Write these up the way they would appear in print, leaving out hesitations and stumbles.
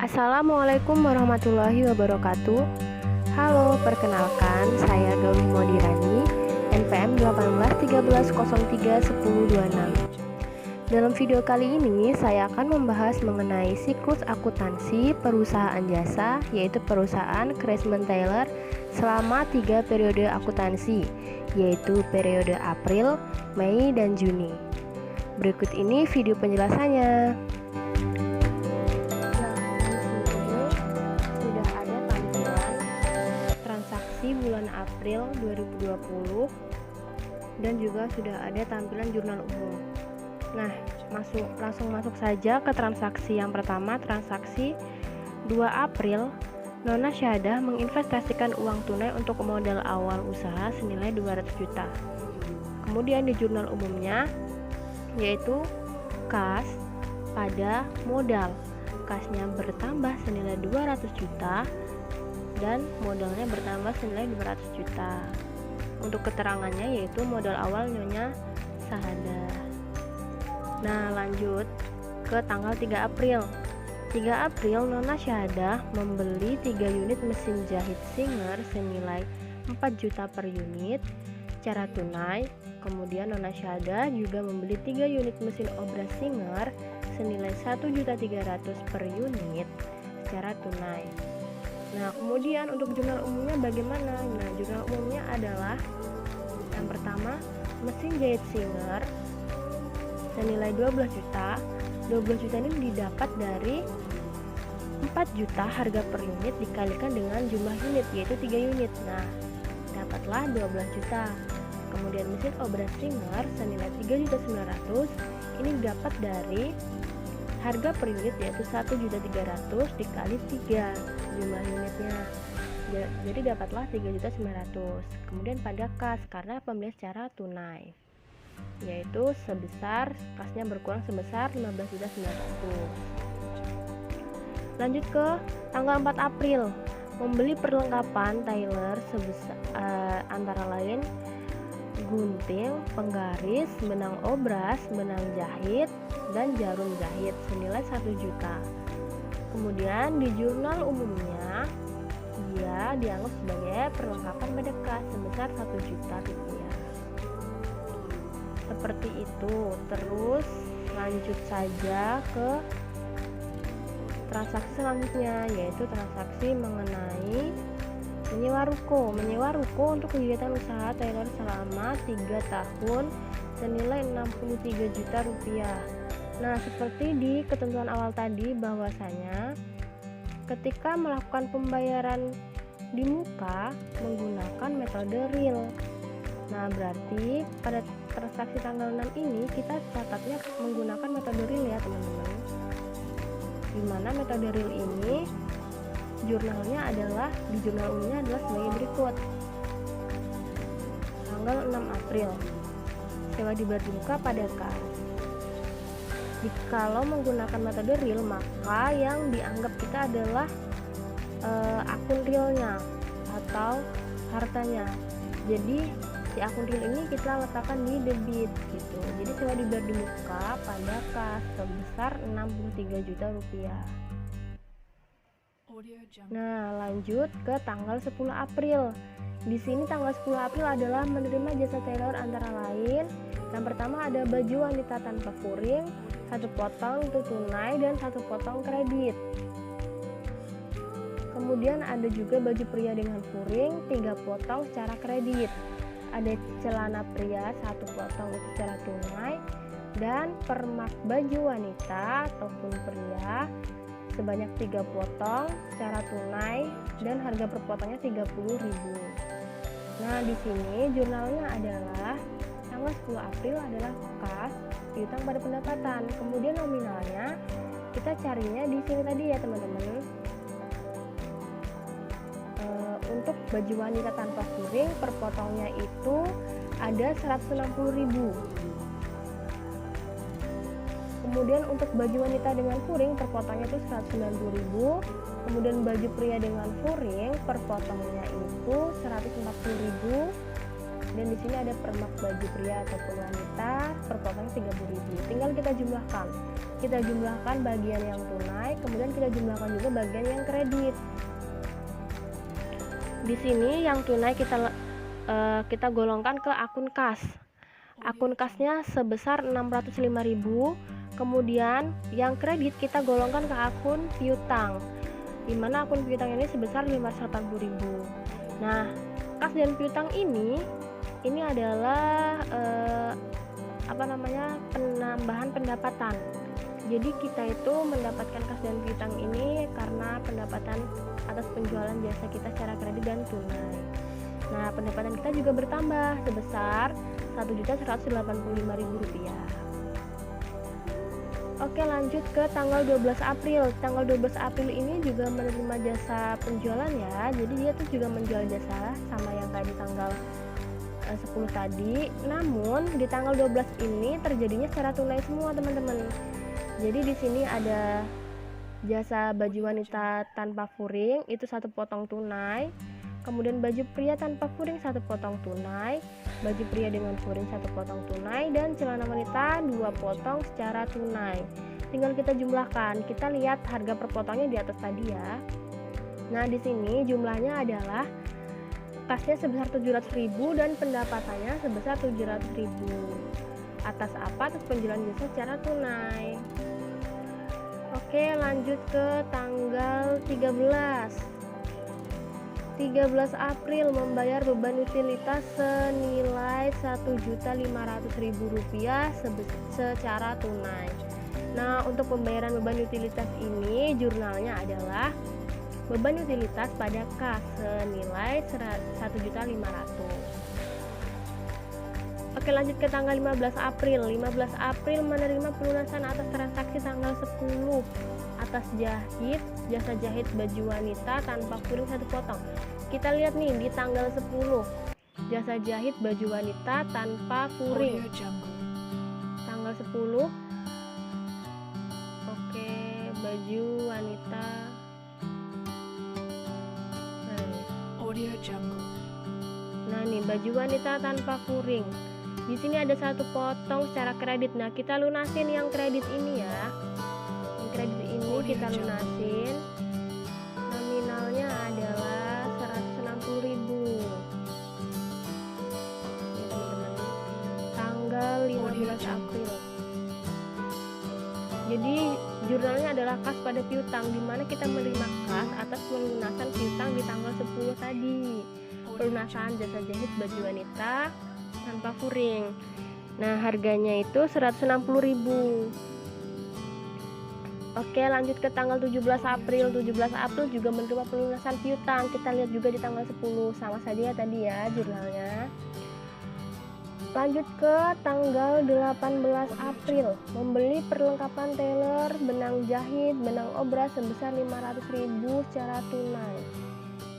Assalamualaikum warahmatullahi wabarakatuh. Halo, perkenalkan saya Galuh Modirani, NPM 1813031026. Dalam video kali ini saya akan membahas mengenai siklus akuntansi perusahaan jasa, yaitu perusahaan Crescent Taylor selama 3 periode akuntansi, yaitu periode April, Mei, dan Juni. Berikut ini video penjelasannya. Bulan April 2020 dan juga sudah ada tampilan jurnal umum. Nah, langsung masuk saja ke transaksi yang pertama. Transaksi 2 April, Nona Syahadah menginvestasikan uang tunai untuk modal awal usaha senilai 200 juta. Kemudian di jurnal umumnya yaitu kas pada modal. Kasnya bertambah senilai 200 juta dan modalnya bertambah senilai 200 juta. Untuk keterangannya yaitu modal awal Nyonya Syahadah. Nah, lanjut ke tanggal 3 April. 3 April Nona Syahadah membeli 3 unit mesin jahit Singer senilai 4 juta per unit secara tunai. Kemudian Nona Syahadah juga membeli 3 unit mesin obras Singer senilai 1.300.000 per unit secara tunai. Nah, kemudian untuk jurnal umumnya bagaimana? Nah, jurnal umumnya adalah yang pertama, mesin jahit Singer senilai 12 juta. 12 juta ini didapat dari 4 juta harga per unit dikalikan dengan jumlah unit, yaitu 3 unit. Nah, dapatlah 12 juta. Kemudian mesin obras Singer senilai 3.900.000 ini didapat dari harga per unit yaitu 1.300.000 dikali 3 jumlah unitnya, jadi dapatlah 3.900.000. Kemudian pada kas, karena pembelian secara tunai, yaitu kasnya berkurang sebesar 15.900.000. Lanjut ke tanggal 4 April, membeli perlengkapan Taylor sebesar antara lain gunting, penggaris, benang obras, benang jahit, dan jarum jahit senilai 1 juta. Kemudian di jurnal umumnya dia dianggap sebagai perlengkapan pada kas sebesar 1 juta rupiah. Seperti itu. Terus lanjut saja ke transaksi selanjutnya, yaitu transaksi mengenai menyewa ruko. Menyewa ruko untuk kegiatan usaha Taylor selama 3 tahun senilai 63 juta rupiah. Nah, seperti di ketentuan awal tadi bahwasanya ketika melakukan pembayaran di muka menggunakan metode real. Nah, berarti pada transaksi tanggal 6 ini kita catatnya menggunakan metode real ya, teman-teman. Dimana metode real ini jurnalnya adalah di jurnal umumnya adalah sebagai berikut. Tanggal 6 April, sewa dibayar di muka pada kas. Jikalau menggunakan metode real, maka yang dianggap kita adalah akun realnya atau hartanya. Jadi si akun real ini kita letakkan di debit gitu. Jadi sewa dibayar di muka pada kas sebesar 63 juta rupiah. Nah, lanjut ke tanggal 10 April. Di sini tanggal 10 April adalah menerima jasa Taylor antara lain. Yang pertama ada baju wanita tanpa furing, 1 potong untuk tunai dan 1 potong kredit. Kemudian ada juga baju pria dengan furing, 3 potong secara kredit. Ada celana pria 1 potong untuk secara tunai, dan permak baju wanita ataupun pria sebanyak 3 potong secara tunai dan harga per potongnya 30.000. Nah, di sini jurnalnya adalah tanggal 10 April adalah kas piutang pada pendapatan. Kemudian nominalnya kita carinya di sini tadi ya, teman-teman. Untuk baju wanita tanpa furing per potongnya itu ada 160.000. Kemudian untuk baju wanita dengan furing per potongnya itu 190.000. Kemudian baju pria dengan furing per potongnya itu 140.000. Dan di sini ada permak baju pria ataupun wanita per potong 30.000. Tinggal kita jumlahkan. Kita jumlahkan bagian yang tunai, kemudian kita jumlahkan juga bagian yang kredit. Di sini yang tunai kita golongkan ke akun kas. Akun kasnya sebesar 605.000. Kemudian yang kredit kita golongkan ke akun piutang, dimana akun piutang ini sebesar 580.000. Nah, kas dan piutang ini adalah penambahan pendapatan. Jadi kita itu mendapatkan kas dan piutang ini karena pendapatan atas penjualan jasa kita secara kredit dan tunai. Nah, pendapatan kita juga bertambah sebesar Rp1.185.000. Oke, lanjut ke tanggal 12 April. Tanggal 12 April ini juga menerima jasa penjualan ya. Jadi dia tuh juga menjual jasa sama yang tadi tanggal 10 tadi. Namun di tanggal 12 ini terjadinya secara tunai semua, teman-teman. Jadi di sini ada jasa baju wanita tanpa furing itu 1 potong tunai. Kemudian baju pria tanpa furing 1 potong tunai, baju pria dengan furing 1 potong tunai, dan celana wanita 2 potong secara tunai. Tinggal kita jumlahkan. Kita lihat harga per potongnya di atas tadi ya. Nah, di sini jumlahnya adalah kasnya sebesar 700.000 dan pendapatannya sebesar 700.000. Atas apa? Atas penjualan jasa secara tunai. Oke, lanjut ke tanggal 13 April membayar beban utilitas senilai Rp1.500.000 secara tunai. Nah, untuk pembayaran beban utilitas ini jurnalnya adalah beban utilitas pada kas senilai Rp1.500.000. Oke, lanjut ke tanggal 15 April. 15 April menerima pelunasan atas transaksi tanggal 10 atas jasa jahit baju wanita tanpa furing 1 potong. Kita lihat nih di tanggal 10 jasa jahit baju wanita tanpa furing. Tanggal 10. Oke, baju wanita. Nah, nih baju wanita tanpa furing. Di sini ada 1 potong secara kredit. Nah, kita lunasin yang kredit ini ya. Yang kredit ini kita lunasin. Nominalnya adalah 160.000. Teman-teman. Tanggal 15 April. Jadi jurnalnya adalah kas pada piutang, di mana kita menerima kas atas pelunasan piutang di tanggal 10 tadi. Pelunasan jasa jahit baju wanita tanpa furing. Nah, harganya itu 160.000. Oke, lanjut ke tanggal 17 April. 17 April juga menerima pelunasan piutang. Kita lihat juga di tanggal 10, sama saja ya tadi ya jurnalnya. Lanjut ke tanggal 18 April, membeli perlengkapan tailor, benang jahit, benang obras sebesar 500.000 secara tunai.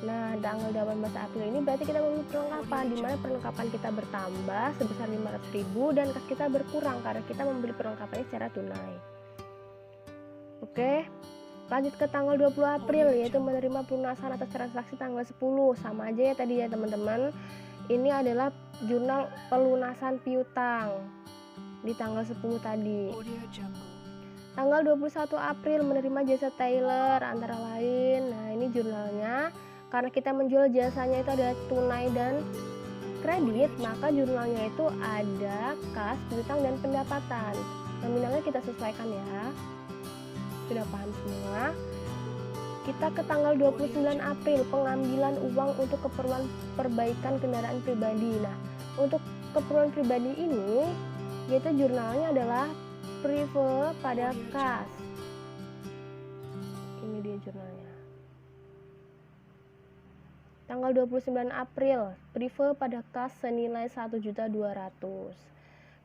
Nah, tanggal 18 April ini berarti kita membeli perlengkapan, di mana perlengkapan kita bertambah sebesar 500.000 dan kas kita berkurang karena kita membeli perlengkapannya secara tunai. Oke, lanjut ke tanggal 20 April, yaitu menerima pelunasan atas transaksi tanggal 10. Sama aja ya tadi ya teman-teman. Ini adalah jurnal pelunasan piutang di tanggal 10 tadi. Tanggal 21 April menerima jasa tailor antara lain. Nah, ini jurnalnya. Karena kita menjual jasanya itu ada tunai dan kredit, maka jurnalnya itu ada kas, piutang, dan pendapatan. Nominalnya kita sesuaikan ya. Sudah paham semua? Kita ke tanggal 29 April, pengambilan uang untuk keperluan perbaikan kendaraan pribadi. Nah, untuk keperluan pribadi ini, yaitu jurnalnya adalah prive pada kas. Ini dia jurnalnya. Tanggal 29 April, prive pada kas senilai 1.200.000.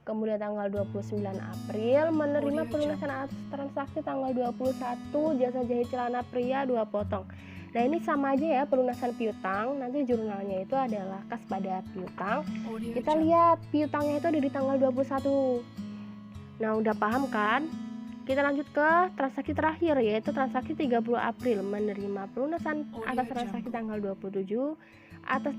Kemudian tanggal 29 April menerima pelunasan atas transaksi tanggal 21 jasa jahit celana pria 2 potong. Nah, ini sama aja ya pelunasan piutang. Nanti jurnalnya itu adalah kas pada piutang. Kita lihat piutangnya itu ada di tanggal 21. Nah, udah paham kan? Kita lanjut ke transaksi terakhir, yaitu transaksi 30 April menerima pelunasan atas transaksi tanggal 27 atas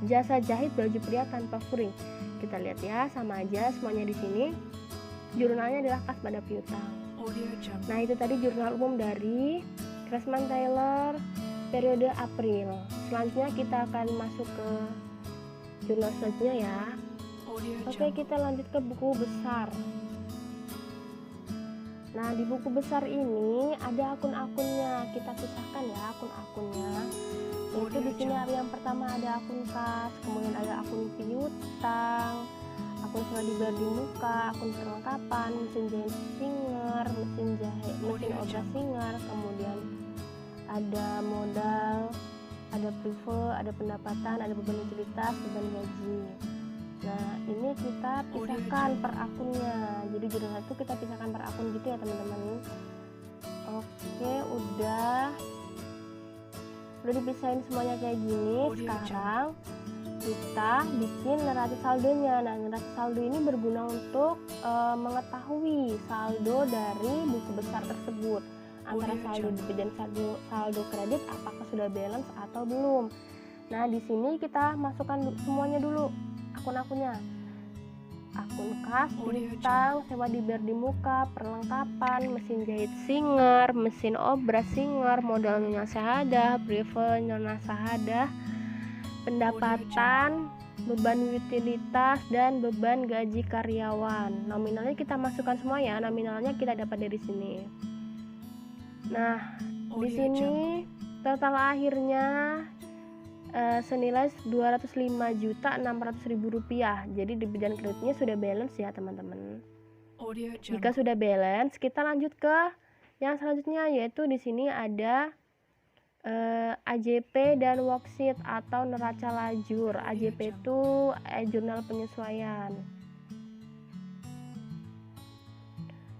jasa jahit baju pria tanpa furing. Kita lihat ya, sama aja semuanya di sini. Jurnalnya adalah Kas pada piutang. Nah, itu tadi jurnal umum dari Craftsman Tailor periode April. Selanjutnya kita akan masuk ke jurnal selanjutnya ya. Oke, kita lanjut ke buku besar. Nah, di buku besar ini ada akun-akunnya. Kita pisahkan ya akun-akunnya. Yaitu di sini yang pertama ada akun kas, kemudian ada akun piutang, akun sewa dibayar di muka, akun perlengkapan, mesin jahit Singer, mesin obras Singer, kemudian ada modal, ada prive, ada pendapatan, ada beban utilitas, beban gaji. Nah, ini kita pisahkan per akunnya. Jadi jurnal itu kita pisahkan per akun gitu ya teman-teman. Oke, udah dipisahin semuanya kayak gini. Sekarang kita bikin neraca saldonya. Nah, neraca saldo ini berguna untuk mengetahui saldo dari buku besar tersebut, antara saldo debit dan saldo kredit apakah sudah balance atau belum. Nah, di sini kita masukkan semuanya dulu akun-akunnya. Akun kas, piutang, sewa dibayar di muka, perlengkapan, mesin jahit Singer, mesin obras Singer, modal nyonya sahadah, prive nyonya sahadah, pendapatan, beban utilitas, dan beban gaji karyawan. Nominalnya kita masukkan semua ya, nominalnya kita dapat dari sini. Nah, di sini total akhirnya senilai Rp205.600.000. Jadi debit dan kreditnya sudah balance ya teman-teman. Jika sudah balance, kita lanjut ke yang selanjutnya, yaitu di sini ada AJP dan worksheet atau neraca lajur. AJP itu jurnal penyesuaian.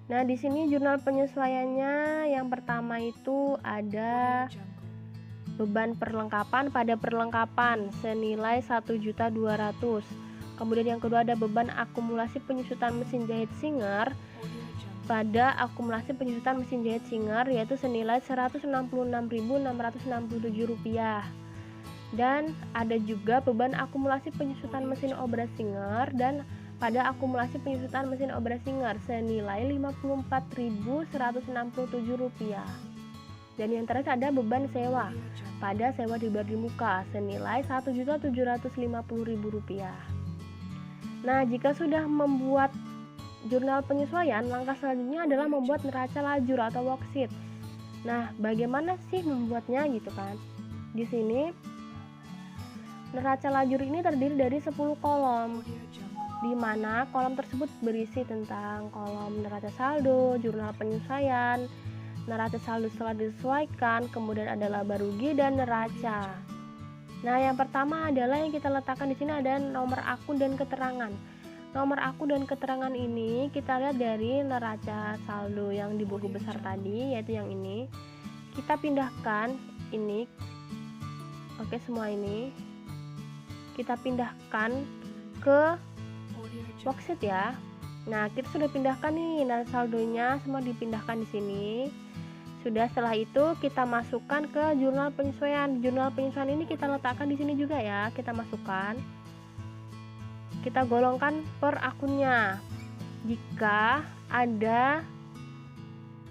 Nah, di sini jurnal penyesuaiannya yang pertama itu ada beban perlengkapan pada perlengkapan senilai 1.200.000. Kemudian yang kedua ada beban akumulasi penyusutan mesin jahit Singer pada akumulasi penyusutan mesin jahit Singer yaitu senilai Rp166.667. Dan ada juga beban akumulasi penyusutan mesin obras Singer dan pada akumulasi penyusutan mesin obras Singer senilai Rp54.167. Dan yang terakhir ada beban sewa pada sewa dibayar di muka senilai Rp1.750.000. Nah, jika sudah membuat jurnal penyesuaian, langkah selanjutnya adalah membuat neraca lajur atau worksheet. Nah, bagaimana sih membuatnya gitu kan? Di sini neraca lajur ini terdiri dari 10 kolom, di mana kolom tersebut berisi tentang kolom neraca saldo, jurnal penyesuaian, neraca saldo setelah disesuaikan, kemudian ada laba rugi dan neraca. Nah, yang pertama adalah yang kita letakkan di sini ada nomor akun dan keterangan. Nomor akun dan keterangan ini kita lihat dari neraca saldo yang di buku besar tadi, yaitu yang ini. Kita pindahkan ini. Oke, semua ini kita pindahkan ke worksheet ya. Nah, kita sudah pindahkan nih neraca saldonya, semua dipindahkan di sini. Sudah, setelah itu kita masukkan ke jurnal penyesuaian. Jurnal penyesuaian ini kita letakkan di sini juga ya. Kita masukkan. Kita golongkan per akunnya. Jika ada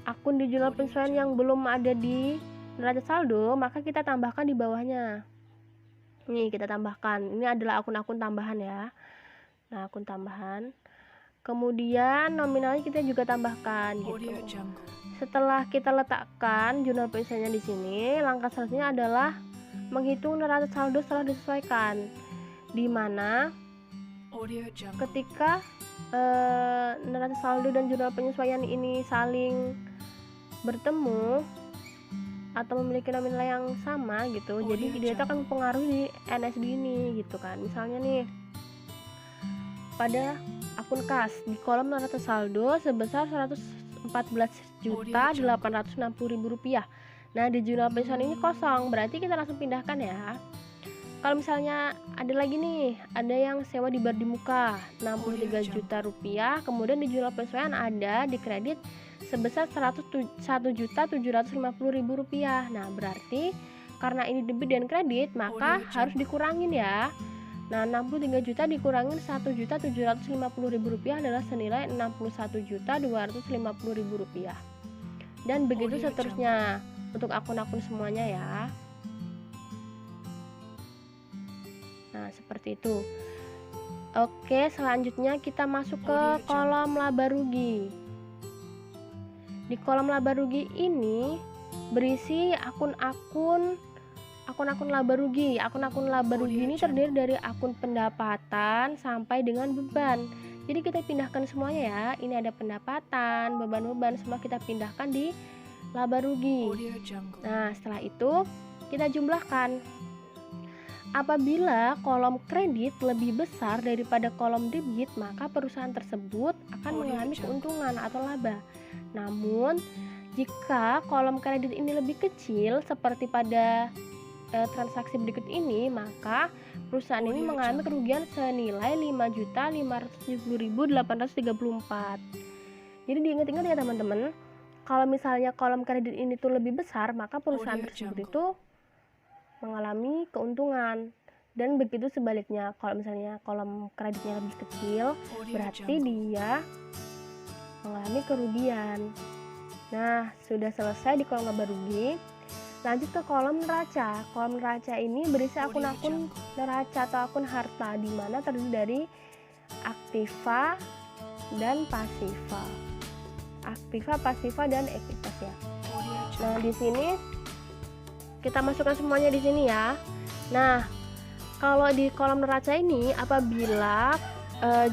akun di jurnal penyesuaian yang belum ada di neraca saldo, maka kita tambahkan di bawahnya. Nih, kita tambahkan. Ini adalah akun-akun tambahan ya. Nah, akun tambahan. Kemudian nominalnya kita juga tambahkan gitu. Setelah kita letakkan jurnal penyesuaiannya di sini, langkah selanjutnya adalah menghitung neraca saldo setelah disesuaikan, di mana ketika neraca saldo dan jurnal penyesuaian ini saling bertemu atau memiliki nominal yang sama gitu, jadi dia itu akan mempengaruhi NSD ini gitu kan. Misalnya nih, pada akun kas di kolom neraca saldo sebesar Rp114.860.000. Nah, di jurnal penyesuaian ini kosong, berarti kita langsung pindahkan ya. Kalau misalnya ada lagi nih, ada yang sewa dibayar di muka Rp63 juta, kemudian di jurnal penyesuaian ada di kredit sebesar Rp1.750.000. Nah, berarti karena ini debit dan kredit, maka harus dikurangin ya. Nah, 63 juta dikurangin 1.750.000 rupiah adalah senilai 61.250.000 rupiah. Dan begitu seterusnya untuk akun-akun semuanya ya. Nah, seperti itu. Oke, selanjutnya kita masuk ke kolom laba rugi. Di kolom laba rugi ini berisi akun-akun laba rugi. Akun-akun laba rugi ini terdiri dari akun pendapatan sampai dengan beban. Jadi kita pindahkan semuanya ya. Ini ada pendapatan, beban-beban, semua kita pindahkan di laba rugi. Nah, setelah itu kita jumlahkan. Apabila kolom kredit lebih besar daripada kolom debit, maka perusahaan tersebut akan mengalami keuntungan atau laba. Namun, jika kolom kredit ini lebih kecil seperti pada transaksi berikut ini, maka perusahaan ini mengalami kerugian senilai 5.570.834. Jadi diingat-ingat ya teman-teman, kalau misalnya kolom kredit ini tuh lebih besar, maka perusahaan tersebut itu mengalami keuntungan. Dan begitu sebaliknya, kalau misalnya kolom kreditnya lebih kecil, berarti dia mengalami kerugian. Nah, sudah selesai di kolom laba rugi. Lanjut ke kolom neraca. Kolom neraca ini berisi akun-akun neraca atau akun harta, di mana terdiri dari aktiva dan pasiva. Aktiva, pasiva, dan ekuitas ya. Nah, di sini kita masukkan semuanya di sini ya. Nah, kalau di kolom neraca ini, apabila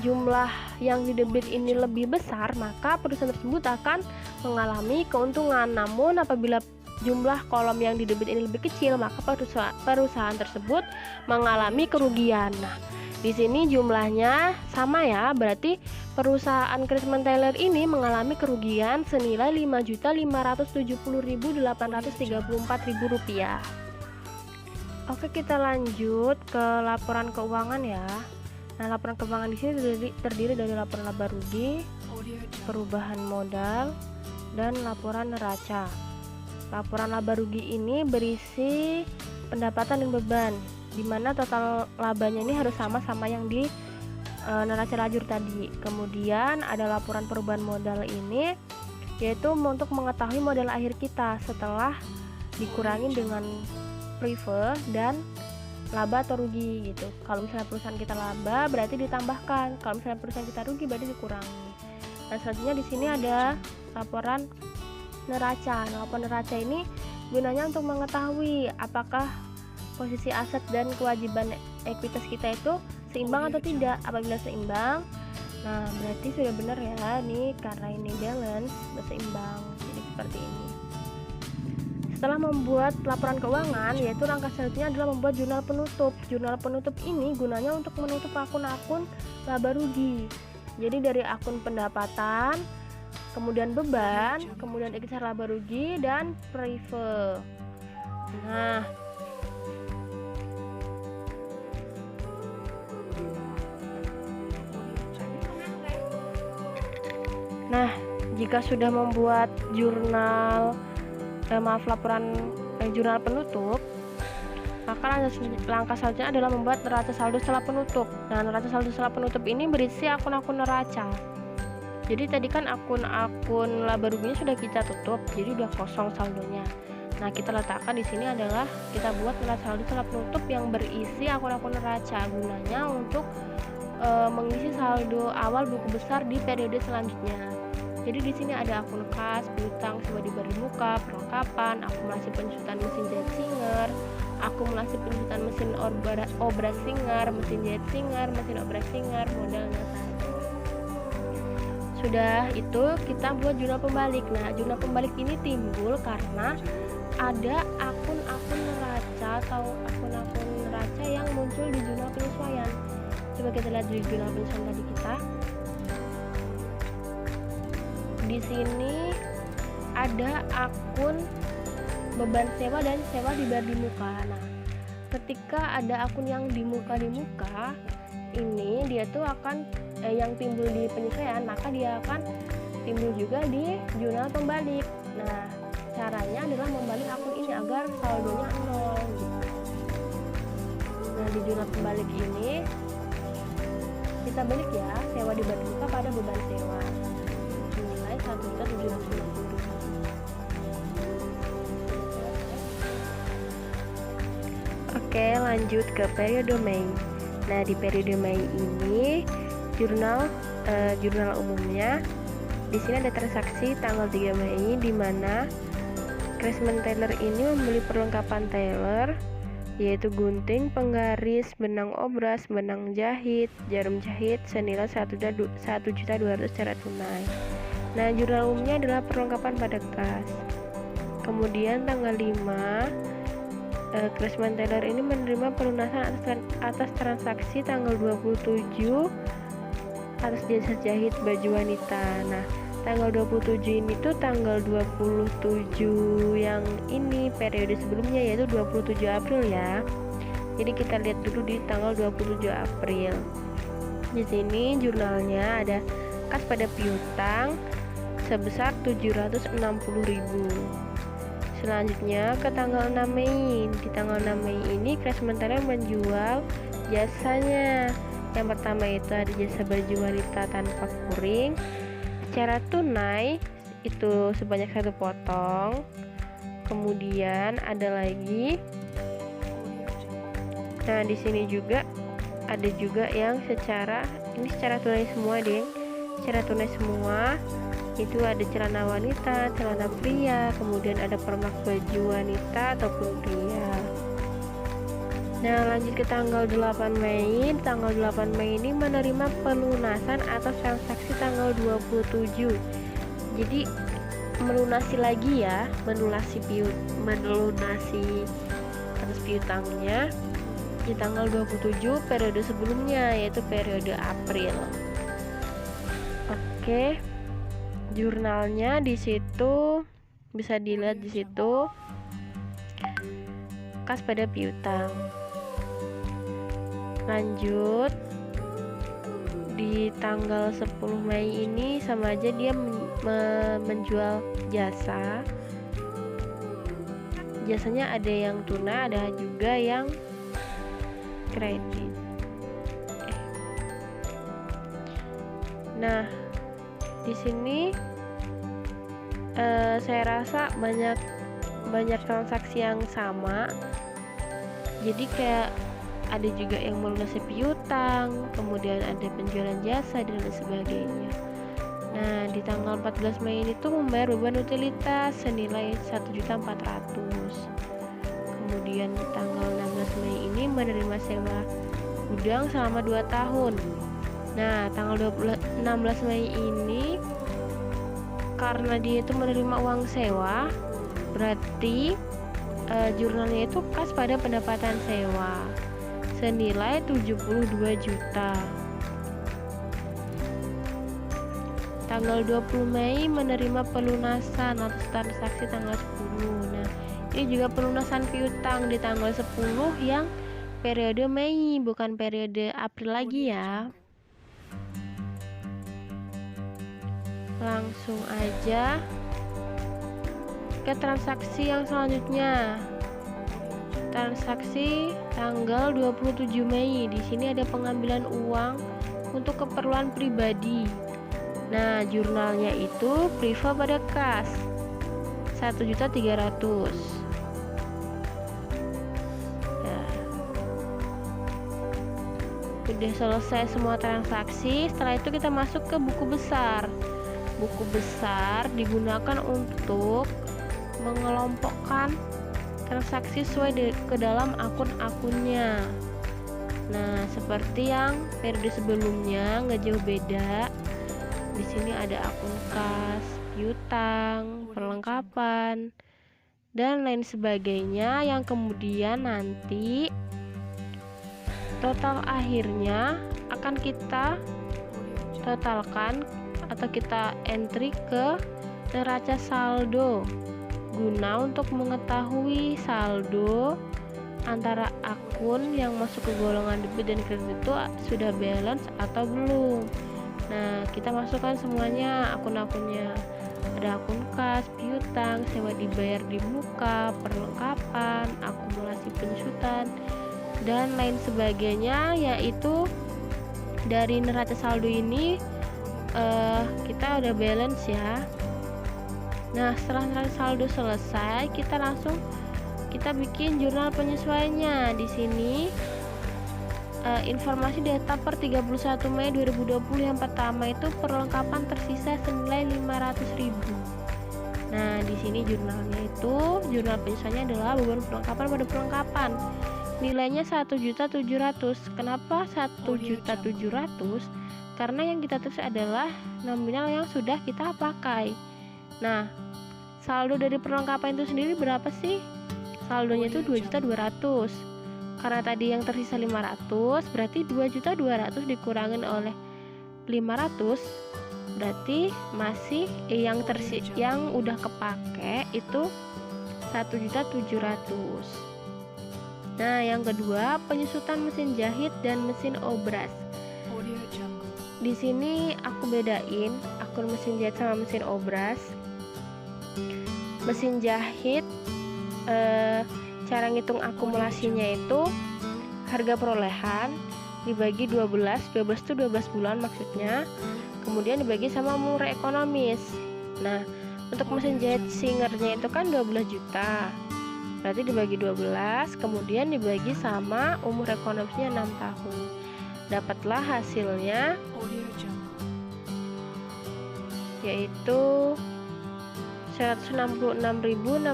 jumlah yang didebit ini lebih besar, maka perusahaan tersebut akan mengalami keuntungan. Namun apabila jumlah kolom yang didebit ini lebih kecil, maka perusahaan tersebut mengalami kerugian. Nah, di sini jumlahnya sama ya, berarti perusahaan Chrisman Taylor ini mengalami kerugian senilai 5.570.834.000 rupiah. Oke, kita lanjut ke laporan keuangan ya. Nah, laporan keuangan di sini terdiri dari laporan laba rugi, perubahan modal, dan laporan neraca. Laporan laba rugi ini berisi pendapatan dan beban, di mana total labanya ini harus sama yang di neraca lajur tadi. Kemudian ada laporan perubahan modal ini, yaitu untuk mengetahui modal akhir kita setelah dikurangin dengan prive dan laba atau rugi gitu. Kalau misalnya perusahaan kita laba berarti ditambahkan, kalau misalnya perusahaan kita rugi berarti dikurangi. Dan selanjutnya di sini ada laporan neraca. Nah, laporan neraca ini gunanya untuk mengetahui apakah posisi aset dan kewajiban ekuitas kita itu seimbang atau tidak. Apabila seimbang, nah berarti sudah benar ya, nih karena ini balance, sudah seimbang. Jadi seperti ini. Setelah membuat laporan keuangan, yaitu langkah selanjutnya adalah membuat jurnal penutup. Jurnal penutup ini gunanya untuk menutup akun-akun laba rugi. Jadi dari akun pendapatan, kemudian beban, kemudian ekuitas laba rugi, dan prive. Nah, jika sudah membuat jurnal jurnal penutup, maka langkah selanjutnya adalah membuat neraca saldo setelah penutup. Nah, neraca saldo setelah penutup ini berisi akun-akun neraca. Jadi tadi kan akun-akun laba ruginya sudah kita tutup, jadi udah kosong saldonya. Nah, kita letakkan di sini adalah kita buat neraca saldo setelah penutup yang berisi akun-akun neraca, gunanya untuk mengisi saldo awal buku besar di periode selanjutnya. Jadi di sini ada akun kas, piutang, coba diberi muka, perlengkapan, akumulasi penyusutan mesin jahit Singer, akumulasi penyusutan mesin obras Singer, mesin jahit Singer, mesin obras Singer, modalnya saldo. Sudah itu kita buat jurnal pembalik. Nah, jurnal pembalik ini timbul karena ada akun-akun neraca atau akun-akun neraca yang muncul di jurnal penyesuaian. Coba kita lihat di jurnal penyesuaian tadi kita. Di sini ada akun beban sewa dan sewa dibayar di muka. Nah, ketika ada akun yang di muka ini dia tuh akan yang timbul di penyesuaian, maka dia akan timbul juga di jurnal pembalik. Nah, caranya adalah membalik akun ini agar saldonya 0. jurnal pembalik ini kita balik ya, sewa dibagi buka pada beban sewa nilai 1.750.000. Oke, lanjut ke periode Mei. Nah, di periode Mei ini jurnal umumnya di sini ada transaksi tanggal 3 Mei di mana Craftsman Tailor ini membeli perlengkapan tailor yaitu gunting, penggaris, benang obras, benang jahit, jarum jahit senilai 1.200.000 secara tunai. Nah, jurnal umumnya adalah perlengkapan pada kas. Kemudian tanggal 5 Craftsman Tailor ini menerima pelunasan atas transaksi tanggal 27 atas jasa jahit baju wanita. Nah, tanggal 27 ini tuh tanggal 27 yang ini periode sebelumnya yaitu 27 April ya. Jadi kita lihat dulu di tanggal 27 April. Di sini jurnalnya ada kas pada piutang sebesar 760.000. Selanjutnya ke tanggal 6 Mei. Di tanggal 6 Mei ini Craftsman Tailor menjual jasanya. Yang pertama itu ada jasa baju wanita tanpa kuring secara tunai itu sebanyak 1 potong. Kemudian ada lagi. Nah, di sini juga ada juga yang secara tunai semua deh. Secara tunai semua. Itu ada celana wanita, celana pria, kemudian ada permak baju wanita ataupun pria. Nah, lanjut ke tanggal 8 Mei. Tanggal 8 Mei ini menerima pelunasan atas transaksi tanggal 27. Jadi melunasi lagi ya, melunasi atas piutangnya di tanggal 27 periode sebelumnya yaitu periode April. Oke. Jurnalnya di situ bisa dilihat di situ kas pada piutang. Lanjut di tanggal 10 Mei ini sama aja dia menjual jasa. Jasanya ada yang tunai, ada juga yang kredit. Nah, di sini saya rasa banyak transaksi yang sama. Jadi kayak ada juga yang melunasi piutang, kemudian ada penjualan jasa dan lain sebagainya. Nah, di tanggal 14 Mei ini tuh membayar beban utilitas senilai 1.400.000. Kemudian di tanggal 16 Mei ini menerima sewa gudang selama 2 tahun. Nah, tanggal 16 Mei ini karena dia itu menerima uang sewa, berarti jurnalnya itu kas pada pendapatan sewa senilai 72 juta. Tanggal 20 Mei menerima pelunasan atas transaksi tanggal 10. Nah, ini juga pelunasan piutang di tanggal 10 yang periode Mei, bukan periode April lagi ya. Langsung aja ke transaksi yang selanjutnya. Transaksi tanggal 27 Mei. Di sini ada pengambilan uang untuk keperluan pribadi. Nah, jurnalnya itu priva pada kas 1.300.000. Ya. Udah selesai semua transaksi. Setelah itu kita masuk ke buku besar. Buku besar digunakan untuk mengelompokkan transaksi sesuai ke dalam akun-akunnya. Nah, seperti yang periode sebelumnya nggak jauh beda. Di sini ada akun kas, piutang, perlengkapan, dan lain sebagainya yang kemudian nanti total akhirnya akan kita totalkan atau kita entry ke neraca saldo guna untuk mengetahui saldo antara akun yang masuk ke golongan debit dan kredit itu sudah balance atau belum. Nah, kita masukkan semuanya akun-akunnya. Ada akun kas, piutang, sewa dibayar di muka, perlengkapan, akumulasi penyusutan, dan lain sebagainya, yaitu dari neraca saldo ini kita udah balance ya. Nah, setelah neraca saldo selesai, kita bikin jurnal penyesuaiannya. Di sini informasi data per 31 Mei 2020 yang pertama itu perlengkapan tersisa senilai 500.000. Nah, di sini jurnal penyesuaiannya adalah beban perlengkapan pada perlengkapan. Nilainya 1.700.000. Kenapa 1.700.000? Karena yang kita tulis adalah nominal yang sudah kita pakai. Nah, saldo dari perlengkapan itu sendiri berapa sih? Saldonya itu 2.200.000. Karena tadi yang tersisa 500, berarti 2.200.000 dikurangin oleh 500, berarti masih yang udah kepake itu 1.700.000. Nah, yang kedua, penyusutan mesin jahit dan mesin obras. Di sini aku bedain akun mesin jahit sama mesin obras. Mesin jahit cara ngitung akumulasinya itu harga perolehan dibagi 12 itu 12 bulan maksudnya, kemudian dibagi sama umur ekonomis. Nah, untuk mesin jahit Singernya itu kan 12 juta, berarti dibagi 12, kemudian dibagi sama umur ekonomisnya 6 tahun. Dapatlah hasilnya yaitu Rp166.667.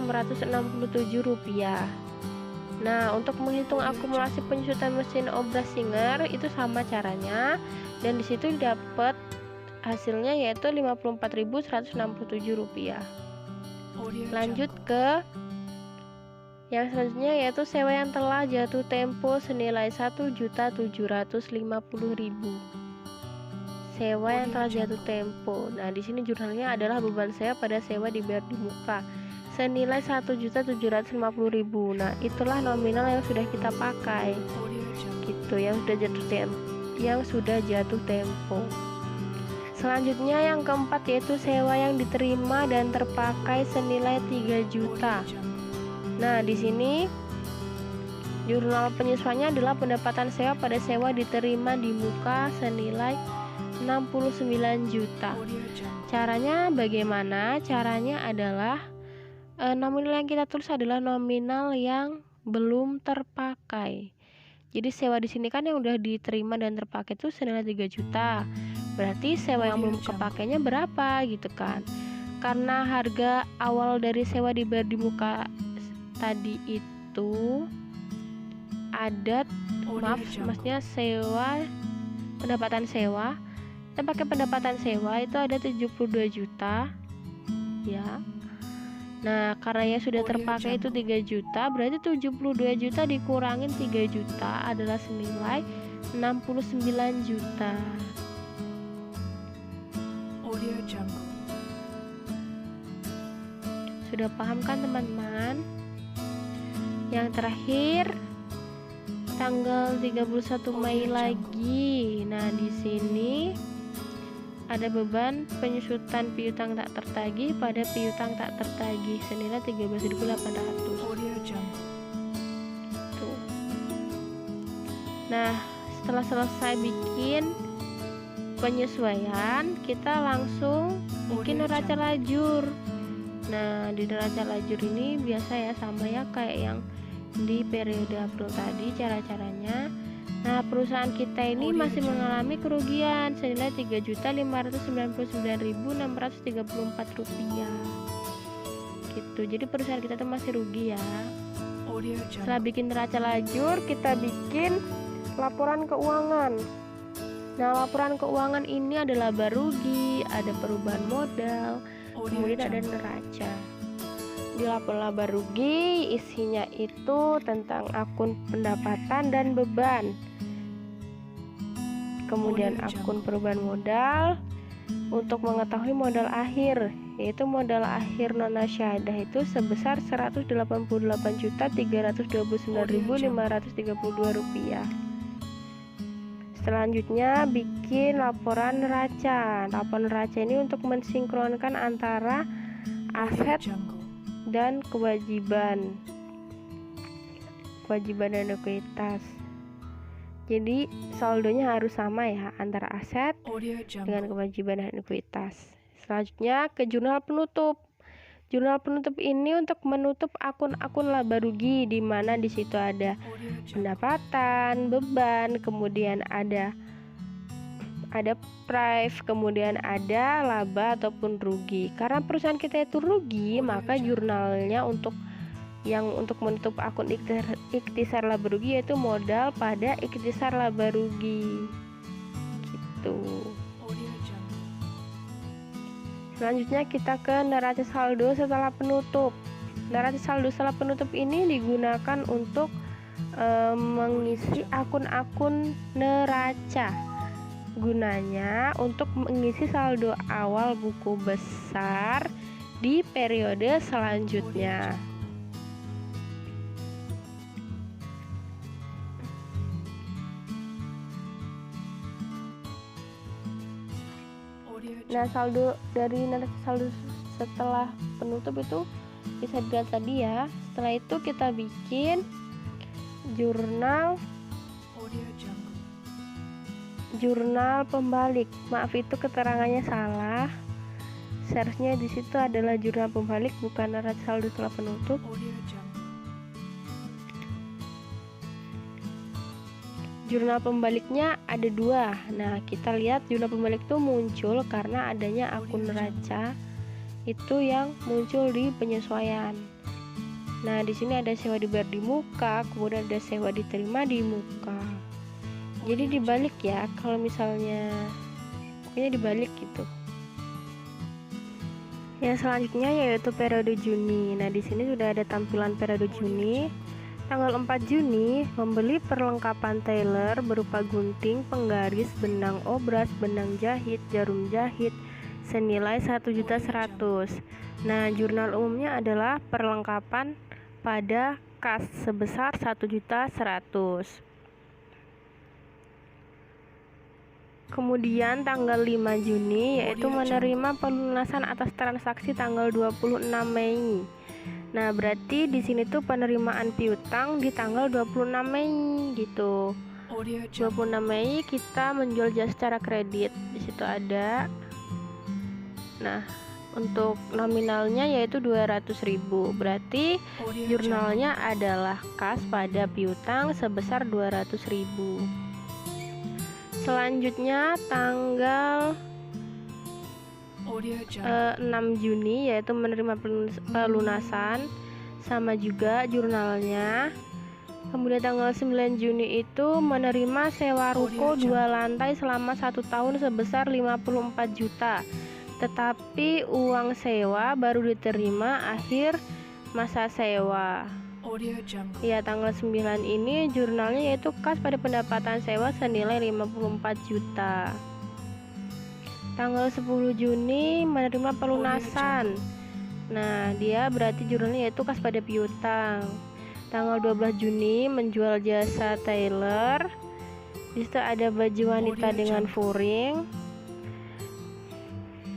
Nah, untuk menghitung akumulasi penyusutan mesin obras Singer itu sama caranya, dan disitu dapat hasilnya yaitu Rp54.167. Lanjut ke yang selanjutnya yaitu sewa yang telah jatuh tempo senilai Rp1.750.000. Sewa yang telah jatuh tempo. Nah, di sini jurnalnya adalah beban sewa pada sewa dibayar di muka senilai Rp1.750.000. Nah, itulah nominal yang sudah kita pakai. Gitu, yang sudah jatuh tempo. Selanjutnya yang keempat yaitu sewa yang diterima dan terpakai senilai 3 juta. Nah, di sini jurnal penyesuaiannya adalah pendapatan sewa pada sewa diterima di muka senilai 69 juta. Caranya bagaimana? Caranya adalah nominal yang kita tulis adalah nominal yang belum terpakai. Jadi sewa di sini kan yang udah diterima dan terpakai itu senilai 3 juta. Berarti sewa yang belum kepakainya berapa gitu kan? Karena harga awal dari sewa dibayar di muka tadi itu maksudnya pendapatan sewa. Kita pakai pendapatan sewa itu ada 72 juta ya. Nah, karena yang sudah terpakai itu 3 juta, berarti 72 juta dikurangin 3 juta adalah senilai 69 juta. Sudah paham kan teman-teman? Yang terakhir tanggal 31 Mei lagi. Nah, di sini ada beban penyusutan piutang tak tertagih pada piutang tak tertagih senilai 13.800. Tuh. Nah, setelah selesai bikin penyesuaian, kita langsung bikin neraca lajur. Nah, di neraca lajur ini biasa ya, sama ya kayak yang di periode April tadi cara-caranya. Nah, perusahaan kita ini masih mengalami kerugian senilai Rp3.599.634. Gitu. Jadi perusahaan kita tuh masih rugi ya. Setelah bikin neraca lajur, kita bikin laporan keuangan. Nah, laporan keuangan ini ada laba rugi, ada perubahan modal, kemudian ada neraca. Di laporan laba rugi isinya itu tentang akun pendapatan dan beban. Kemudian akun perubahan modal untuk mengetahui modal akhir, yaitu modal akhir non-nasyadah itu sebesar Rp188.329.532. Selanjutnya bikin laporan neraca. Laporan neraca ini untuk mensinkronkan antara aset dan kewajiban. kewajiban dan ekuitas. Jadi saldonya harus sama ya antara aset dengan kewajiban dan ekuitas. Selanjutnya ke jurnal penutup. Jurnal penutup ini untuk menutup akun-akun laba rugi, di mana di situ ada pendapatan, beban, kemudian ada price, kemudian ada laba ataupun rugi. Karena perusahaan kita itu rugi, maka jurnalnya untuk menutup akun ikhtisar laba rugi yaitu modal pada ikhtisar laba rugi gitu. Selanjutnya kita ke neraca saldo setelah penutup. Neraca saldo setelah penutup ini digunakan untuk mengisi akun-akun neraca. Gunanya untuk mengisi saldo awal buku besar di periode selanjutnya. Nah, saldo dari neraca saldo setelah penutup itu bisa dilihat tadi ya. Setelah itu kita bikin jurnal pembalik. Maaf, itu keterangannya salah. Seharusnya di situ adalah jurnal pembalik, bukan neraca saldo setelah penutup. Jurnal pembaliknya ada 2. Nah, kita lihat jurnal pembalik itu muncul karena adanya akun neraca itu yang muncul di penyesuaian. Nah, di sini ada sewa dibayar di muka, kemudian ada sewa diterima di muka. Jadi dibalik ya, kalau misalnya pokoknya dibalik gitu. Yang selanjutnya yaitu periode Juni. Nah, di sini sudah ada tampilan periode Juni. Tanggal 4 Juni, membeli perlengkapan tailor berupa gunting, penggaris, benang obras, benang jahit, jarum jahit senilai 1.100.000. Nah, jurnal umumnya adalah perlengkapan pada kas sebesar 1.100.000. Kemudian tanggal 5 Juni yaitu menerima pelunasan atas transaksi tanggal 26 Mei. Nah, berarti di sini tuh penerimaan piutang di tanggal 26 Mei gitu. 26 Mei kita menjual jasa secara kredit. Di situ ada. Nah, untuk nominalnya yaitu 200.000. Berarti jurnalnya adalah kas pada piutang sebesar 200.000. Selanjutnya tanggal 6 Juni yaitu menerima pelunasan, sama juga jurnalnya. Kemudian tanggal 9 Juni itu menerima sewa ruko 2 lantai selama 1 tahun sebesar 54 juta. Tetapi uang sewa baru diterima akhir masa sewa. Ya, tanggal 9 ini jurnalnya yaitu kas pada pendapatan sewa senilai 54 juta. Tanggal 10 Juni menerima pelunasan. Nah, dia berarti jurnalnya yaitu kas pada piutang. Tanggal 12 Juni menjual jasa tailor. Di situ ada baju wanita dengan furing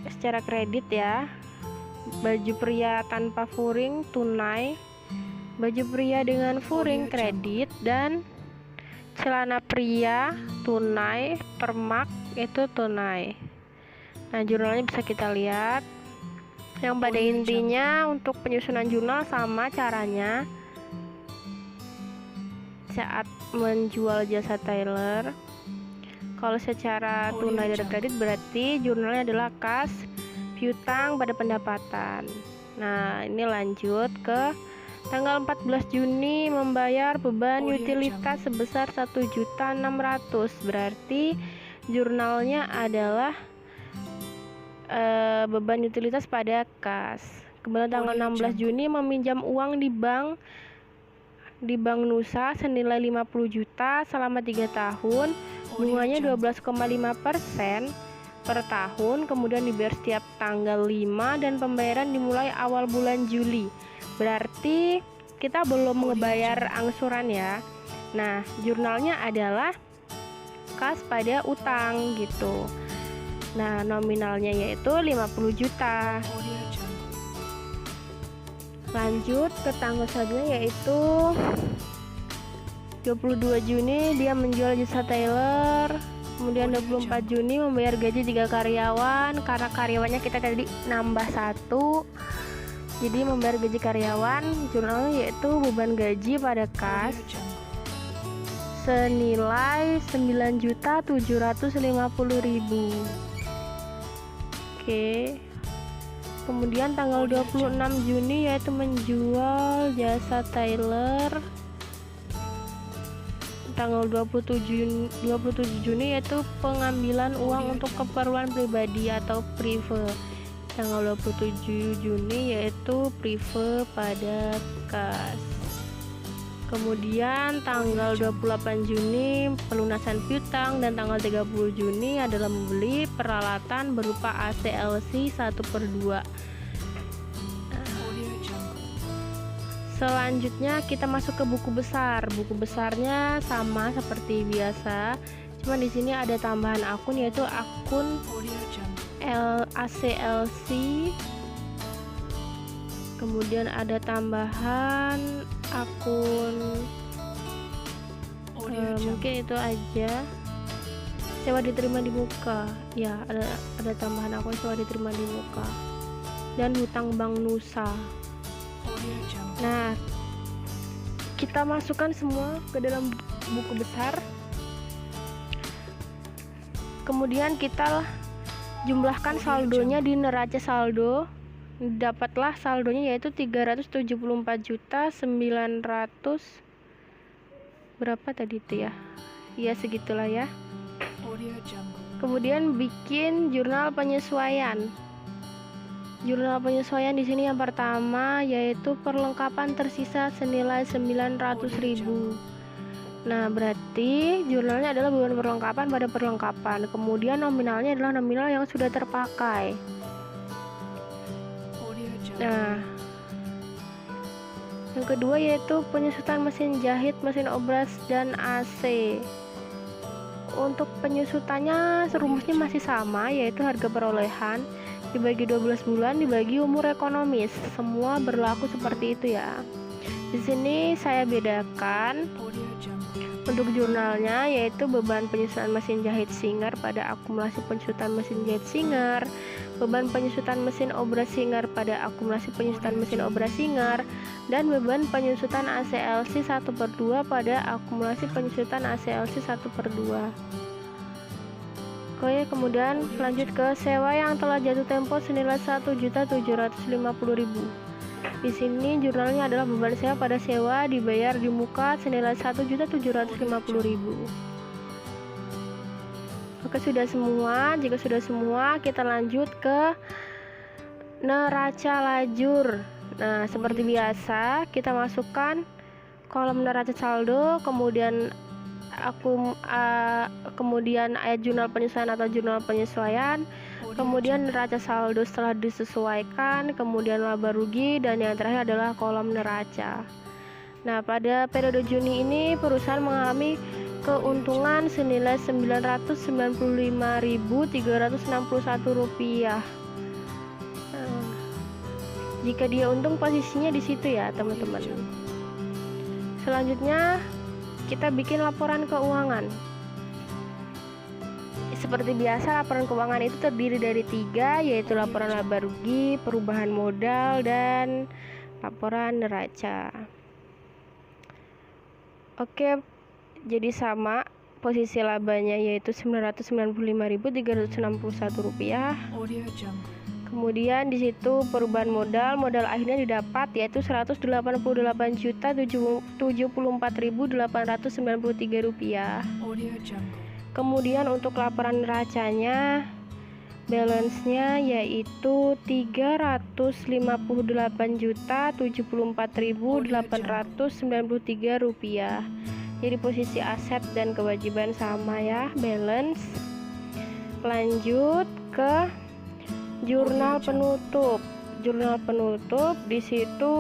secara kredit ya. Baju pria tanpa furing tunai. Baju pria dengan furing kredit, dan celana pria tunai permak itu tunai. Nah, jurnalnya bisa kita lihat. Yang pada intinya untuk penyusunan jurnal sama caranya. Saat menjual jasa tailor, kalau secara tunai dan kredit berarti jurnalnya adalah kas piutang pada pendapatan. Nah, ini lanjut ke tanggal 14 Juni membayar beban utilitas sebesar 1.600.000. Berarti jurnalnya adalah beban utilitas pada kas. Kemudian tanggal 16 Juni meminjam uang di Bank Nusa senilai 50 juta selama 3 tahun. Bunganya 12,5% per tahun, kemudian dibayar setiap tanggal 5 dan pembayaran dimulai awal bulan Juli. Berarti kita belum ngebayar angsuran ya. Nah, jurnalnya adalah kas pada utang gitu. Nah, nominalnya yaitu 50 juta. Lanjut ke tanggal selanjutnya yaitu 22 Juni dia menjual jasa tailor. Kemudian 24 Juni membayar gaji 3 karyawan, karena karyawannya kita tadi nambah 1. Jadi membayar gaji karyawan, jurnalnya yaitu beban gaji pada kas senilai 9.750.000. Oke. Kemudian tanggal 26 Juni yaitu menjual jasa tailor. Tanggal 27 Juni yaitu pengambilan uang untuk keperluan pribadi atau prive. Tanggal 27 Juni yaitu prive pada kas. Kemudian tanggal 28 Juni pelunasan piutang, dan tanggal 30 Juni adalah membeli peralatan berupa ACLC 1/2. Selanjutnya kita masuk ke buku besar. Buku besarnya sama seperti biasa, cuma di sini ada tambahan akun, yaitu akun ACLC. Kemudian ada tambahan akun mungkin itu aja. Sewa diterima di muka. Ya, ada tambahan akun sewa diterima di muka. Dan hutang Bank Nusa. Nah, kita masukkan semua ke dalam buku besar. Kemudian kita jumlahkan saldonya di neraca saldo. Dapatlah saldonya yaitu 374.900 berapa tadi itu ya? Ya segitulah ya. Kemudian bikin jurnal penyesuaian. Jurnal penyesuaian di sini yang pertama yaitu perlengkapan tersisa senilai 900.000. Nah, berarti jurnalnya adalah beban perlengkapan pada perlengkapan. Kemudian nominalnya adalah nominal yang sudah terpakai. Nah, yang kedua yaitu penyusutan mesin jahit, mesin obras, dan AC. Untuk penyusutannya rumusnya masih sama, yaitu harga perolehan dibagi 12 bulan dibagi umur ekonomis. Semua berlaku seperti itu ya. Di sini saya bedakan untuk jurnalnya, yaitu beban penyusutan mesin jahit Singer pada akumulasi penyusutan mesin jahit Singer, beban penyusutan mesin obras Singer pada akumulasi penyusutan mesin obras Singer, dan beban penyusutan ACLC 1/2 pada akumulasi penyusutan ACLC 1/2. Oke, kemudian lanjut ke sewa yang telah jatuh tempo senilai 1.750.000. Di sini jurnalnya adalah beban sewa pada sewa dibayar di muka senilai 1.750.000. Oke, sudah semua. Jika sudah semua, kita lanjut ke neraca lajur. Nah, seperti biasa, kita masukkan kolom neraca saldo, kemudian kemudian ayat jurnal penyesuaian atau jurnal penyesuaian, kemudian neraca saldo setelah disesuaikan, kemudian laba rugi, dan yang terakhir adalah kolom neraca. Nah, pada periode Juni ini perusahaan mengalami keuntungan senilai Rp995.361. Jika dia untung, posisinya di situ ya, teman-teman. Selanjutnya kita bikin laporan keuangan. Seperti biasa, laporan keuangan itu terdiri dari 3, yaitu laporan laba rugi, perubahan modal, dan laporan neraca. Oke, jadi sama posisi labanya yaitu Rp995.361. Kemudian di situ perubahan modal akhirnya didapat yaitu Rp188.074.893. Kemudian untuk laporan neracanya, balance-nya yaitu Rp358.074.893. Jadi posisi aset dan kewajiban sama ya, balance. Lanjut ke jurnal penutup. Jurnal penutup di situ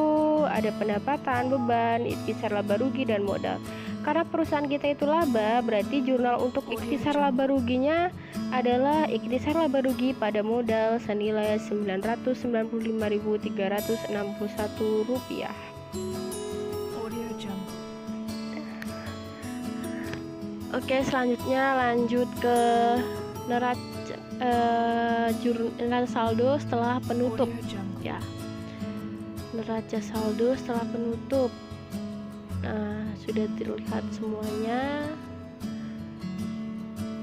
ada pendapatan, beban, ikhtisar laba rugi, dan modal. Karena perusahaan kita itu laba, berarti jurnal untuk ikhtisar laba ruginya adalah ikhtisar laba rugi pada modal senilai Rp995.361. Oke, selanjutnya lanjut ke neraca saldo setelah penutup ya. Neraca saldo setelah penutup. Nah, sudah terlihat semuanya,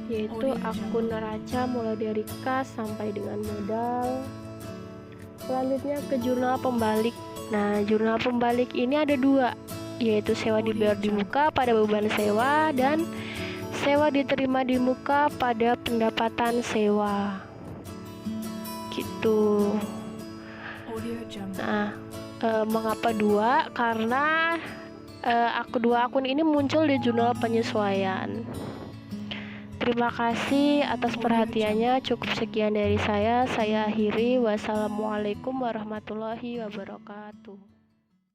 yaitu akun neraca mulai dari kas sampai dengan modal. Selanjutnya ke jurnal pembalik. Nah, jurnal pembalik ini ada dua, yaitu sewa dibayar di muka pada beban sewa dan sewa diterima di muka pada pendapatan sewa. Gitu. Nah, mengapa dua? Karena dua akun ini muncul di jurnal penyesuaian. Terima kasih atas perhatiannya. Cukup sekian dari saya. Saya akhiri. Wassalamualaikum warahmatullahi wabarakatuh.